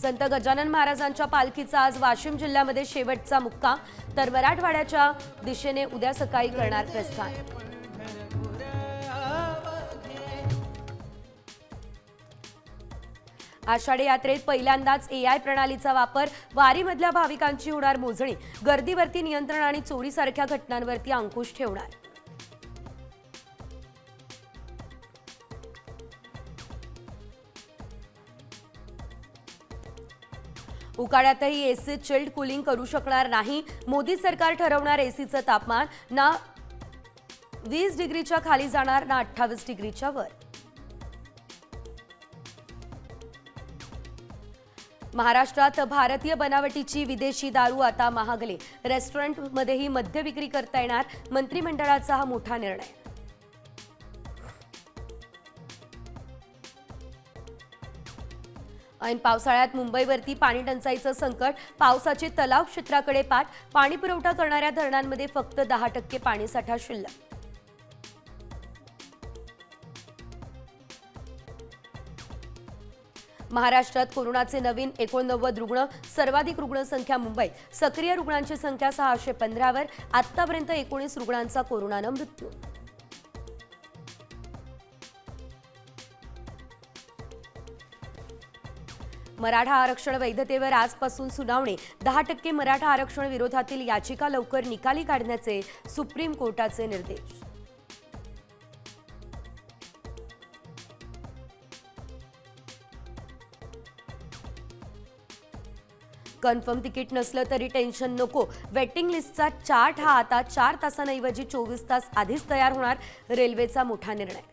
संत गजानन महाराजांच्या पालखीचा आज वाशिम जिल्ह्यामध्ये शेवटचा मुक्काम, तर मराठवाड्याच्या दिशेने उद्या सकाळी करणार प्रस्थान। आषाढी यात्रेत पहिल्यांदाच AI प्रणालीचा वापर, वारीमधल्या भाविकांची होणार मोजणी, गर्दीवरती नियंत्रण आणि चोरीसारख्या घटनांवरती अंकुश ठेवणार। उकाड्यातही एसी चिल्ड कूलिंग करू शकणार नाही। मोदी सरकार ठरवणार एसीचं तापमान, ना 20 डिग्रीच्या खाली जाणार ना 28 डिग्रीच्या वर। महाराष्ट्रात भारतीय बनावटीची विदेशी दारू आता महागली, रेस्टॉरंटमध्येही मद्य विक्री करता येणार, मंत्रिमंडळाचा हा मोठा निर्णय। ऐन पावसाळ्यात मुंबईवरती पाणी टंचाईचं संकट, पावसाची तलाव क्षेत्राकडे पाठ, पाणी पुरवठा करणाऱ्या धरणांमध्ये फक्त 10% पाणीसाठा शिल्लक। महाराष्ट्रात कोरोनाचे नवीन 89 रुग्ण, सर्वाधिक रुग्णसंख्या मुंबईत, सक्रिय रुग्णांची संख्या 615 वर, आतापर्यंत 19 रुग्णांचा कोरोनानं मृत्यू। मराठा आरक्षण वैधतेवर आजपासून सुनावणी, 10% मराठा आरक्षण विरोधातील याचिका लवकर निकाली काढण्याचे सुप्रीम कोर्टाचे निर्देश। कन्फर्म तिकीट नसलं तरी टेन्शन नको, वेटिंग लिस्टचा चार्ट हा आता 4 तासांऐवजी 24 तास आधीच तयार होणार, रेल्वेचा मोठा निर्णय।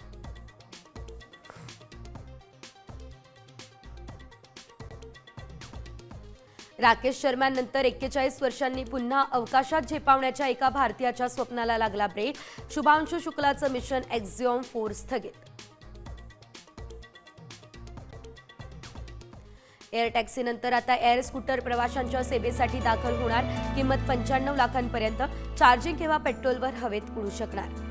राकेश शर्मानंतर 41 वर्षांनी पुन्हा अवकाशात झेपावण्याच्या एका भारतीयाच्या स्वप्नाला लागला ब्रेक, शुभांशु शुक्लाचं मिशन एक्झिओम 4 स्थगित। एअर टॅक्सीनंतर आता एअर स्कूटर प्रवाशांच्या सेवेसाठी दाखल होणार, किंमत 95 लाखांपर्यंत, चार्जिंग किंवा पेट्रोलवर हवेत उडू शकणार।